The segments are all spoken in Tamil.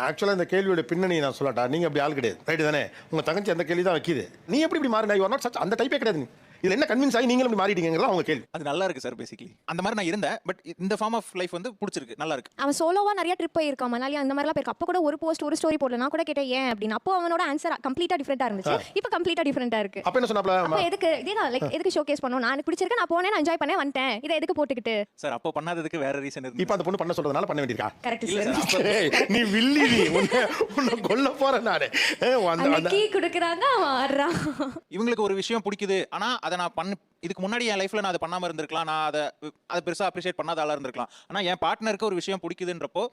ஆக்சுவலாக இந்த கேள்வியோட பின்னணி நான் சொல்லட்டா, நீங்க அப்படி ஆள் கிடையாது, ரைட்டு தானே? உங்க தங்கச்சி அந்த கேள்வி தான் வைக்கிது. நீ எப்படி மாறினா? யூ ஆர் நாட் சச், அந்த டைப்பே கிடையாது. இதுல என்ன கன்வின்ஸ் ஆகி நீங்களும் இப்படி மாறிட்டீங்கிறதா அவங்க கேள்வி. அது நல்லா இருக்கு சார். பேசிக்கலி அந்த மாதிரி நான் இருந்தேன். பட் இந்த ஃபார்ம் ஆஃப் லைஃப் வந்து பிடிச்சிருக்கு, நல்லா இருக்கு. அவன் சோலோவா நிறைய ட்ரிப் போயிருக்கான், மணாலி அந்த மாதிரிலாம் போயிருக்கான். அப்போ கூட ஒரு போஸ்ட் ஒரு ஸ்டோரி போடல. நான் கூட கேட்டேன் ஏன் அப்படின்னு. அப்போ அவனோட ஆன்சர் கம்ப்ளீட்டா டிஃபரெண்டா இருந்துச்சு. இப்போ கம்ப்ளீட்டா டிஃபரெண்டா இருக்கு. அப்ப என்ன சொன்னாப்ல? அப்போ எதுக்கு இதேதான், லைக் எதுக்கு ஷோகேஸ் பண்ணனும்? நான் பிடிச்சிருக்கு, நான் போனேன், நான் என்ஜாய் பண்ணேன், வந்துட்டேன். இதை எதுக்கு போட்டுக்கிட்டு? சார் அப்போ பண்ணாததுக்கு வேற ரீசன் இருக்கு. இப்போ அந்த பொண்ணு பண்ண சொல்றதுனால பண்ண வேண்டியிருக்கா? கரெக்ட் இல்ல சார். சார். நீ வில்லி, நீ உன்னை கொல்ல போற நானு. அந்த கீ குடுக்குறாங்க, அவன் ஆடுறான். இவங்களுக்கு ஒரு விஷயம் பிடிக்குது, ஆனா அதை நான் இதுக்கு முன்னாடி என் லைஃப்ல நான் அதை பண்ணாம இருந்திருக்கலாம், நான் அதை பெருசா அப்ரிஷியேட் பண்ணாத ஆளா இருந்திருக்கலாம். ஆனா என் பார்ட்னருக்கு ஒரு விஷயம் பிடிக்குதுன்றப்போ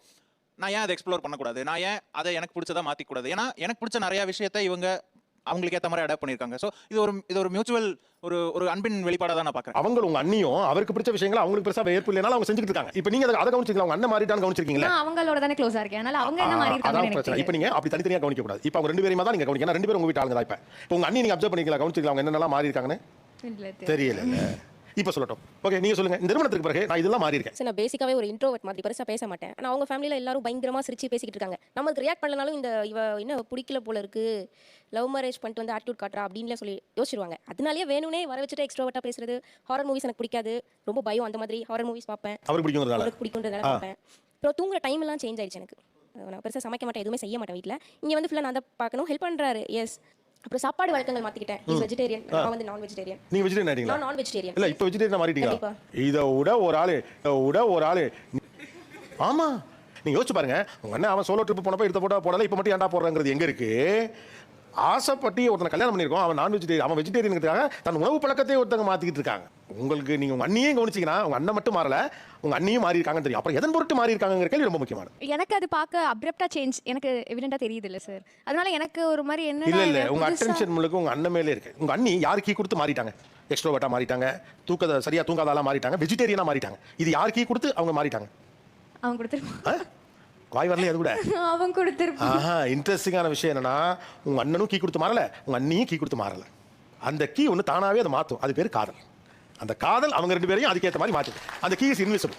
நான் ஏன் அதை எக்ஸ்ப்ளோர் பண்ணக்கூடாது? நான் ஏன் அதை எனக்கு பிடிச்சதா மாத்திக்கூடாது? ஏன்னா எனக்கு பிடிச்ச நிறைய விஷயத்தை இவங்க அவங்களுக்கு ஏற்ற மாதிரி அடாப்ட் பண்ணியிருக்காங்க. ஸோ இது ஒரு மியூச்சுவல் ஒரு அன்பின் வெளிப்பாடாக தான் நான் பார்க்குறேன். அவங்க உங்க அண்ணியும் அவருக்கு பிடிச்ச விஷயங்களை அவங்களுக்கு பெருசா ஏற்பு இல்லைனாலும் அவங்க செஞ்சுட்டு இருக்காங்க. இப்போ நீங்க அதை கவனிச்சிங்களா? உங்க அண்ணன் மாறிட்டான்னு கவனிச்சிருக்கீங்களா? நான் அவங்களோட தானே க்ளோஸா இருக்கேன், அதனால அவங்க என்ன மாறி அதான் இருக்காங்க. பிரச்சனை. இப்போ நீங்க அப்படி தனித்தனியா கவனிக்க கூடாது. இப்போ அவங்க ரெண்டு பேரையும் தான் நீங்க கவனிக்கணும். ரெண்டு பேரும் உங்க வீட்டு ஆளுங்க தான். இப்போ உங்க அண்ணி நீங்க அப்சர்வ் பண்ணிக்கலாம், கவனிச்சிக்கலாம் அவங்க என்னென்னலாம் மாறி இருக்காங்கன்னு? தெரியல. இப்போ சொல்லட்டும். ஓகே, நீங்க சொல்லுங்க. இந்த திருமணத்துக்கு பிறகு நான் இதெல்லாம் மாறி இருக்கேன். சார் நான் பேசிக்காவே ஒரு இன்ட்ரோவர்ட் மாதிரி பெருசா பேச மாட்டேன். ஆனால் அவங்க ஃபேமிலியில் எல்லாரும் பயங்கரமா சிரிச்சு பேசிக்கிட்டு இருக்காங்க. நமக்கு ரியாக்ட் பண்ணலனாலும் இவ என்ன பிடிக்கல போல இருக்கு, லவ் மேரேஜ் பண்ணிட்டு வந்து ஆட்டிடியூட் காட்டுறா அப்படின்லாம் சொல்லி யோசிச்சிருவாங்க. அதனாலேயே வேணும்னே வர வச்சுட்டு எக்ஸ்ட்ரோவர்ட்டா பேசுறது. ஹாரர் மூவிஸ் எனக்கு பிடிக்காது, ரொம்ப பயம். அந்த மாதிரி ஹாரர் மூவிஸ் பார்ப்பேன். அவருக்கு பிடிக்கும்ன்றதால அவருக்கு பிடிக்கும்ன்றதால பார்ப்பேன். அப்புறம் தூங்குற டைம் எல்லாம் சேஞ்ச் ஆயிடுச்சு எனக்கு. நான் பெருசாக சமைக்க மாட்டேன், எதுவுமே செய்ய மாட்டேன் வீட்டில். இங்கே வந்து ஃபுல்லாக நான் தான் பார்க்கணும், ஹெல்ப் பண்ணுறாரு. எஸ். அப்புறம் சாப்பாடு வழக்கங்கள் மாற்றிக்கிட்டேன். இஸ் வெஜிடேரியன், நான் வந்து நான் வெஜிடேரியன். நீங்க வெஜிடேரியன் ஆயிட்டீங்களா? நான் நான் வெஜிடேரியன். இல்ல இப்போ வெஜிடேரியன் மாறிட்டீங்களா? கண்டிப்பா. இதை விட ஒரு ஆளு ஆமா, நீங்க யோசிச்சு பாருங்க. உங்க அண்ணன் அவன் சோலோ ட்ரிப் போனப்ப எடுத்த போட்டா போடல, இப்போ மட்டும் ஏன்டா போடுறாங்கிறது எங்க இருக்கு? ஆசைப்பட்டு ஒருத்தனை கல்யாணம் பண்ணியிருக்கோம், அவன் நான் வெஜிடேரியன், அவன் வெஜிடேரியனுக்காக தன் உணவு பழக்கத்தையே ஒருத்தவங்க மாத்திக்கிட்டு இருக்காங்க. உங்களுக்கு நீங்க உங்க அண்ணியும் கவனிச்சீங்கன்னா உங்க அண்ணன் மட்டும் மாறல, உங்க அண்ணியும் மாறி இருக்காங்கன்னு தெரியும். அப்புறம் எதன் பொருட்டு மாறி இருக்காங்கிற கேள்வி ரொம்ப முக்கியமானது. எனக்கு அது பார்க்க அப்ரப்டா சேஞ்ச் எனக்கு எவிடென்ட்டா தெரியுது இல்ல சார். அதனால எனக்கு ஒரு மாதிரி என்ன இல்ல உங்க அட்டென்ஷன் முழுக்க உங்க அண்ணன் மேலே இருக்கு. உங்க அண்ணி யார் கீ கொடுத்து மாறிட்டாங்க? எக்ஸ்ட்ரோவர்ட்டா மாறிட்டாங்க, சரியா தூங்காதால மாறிட்டாங்க, வெஜிடேரியனா மாறிட்டாங்க. இது யார் கீ கொடுத்து அவங்க மாறிட்டாங்க? அவன் கொடுத்துருப்பான். வாய் வரலையே அது கூட. அவன் கொடுத்துருப்பான். இன்ட்ரெஸ்டிங்கான விஷயம் என்னன்னா, உங்க அண்ணனும் கீ கொடுத்து மாறல, உங்க அண்ணியும் கீ கொடுத்து மாறல. அந்த கீ ஒன்று தானாவே அதை மாற்றும். அது பேர் காதல். அந்த காதல் அவங்க ரெண்டு பேரையும் அதுக்கேற்ற மாதிரி மாற்றுது. அந்த கீ இஸ் இன்விசிபிள்.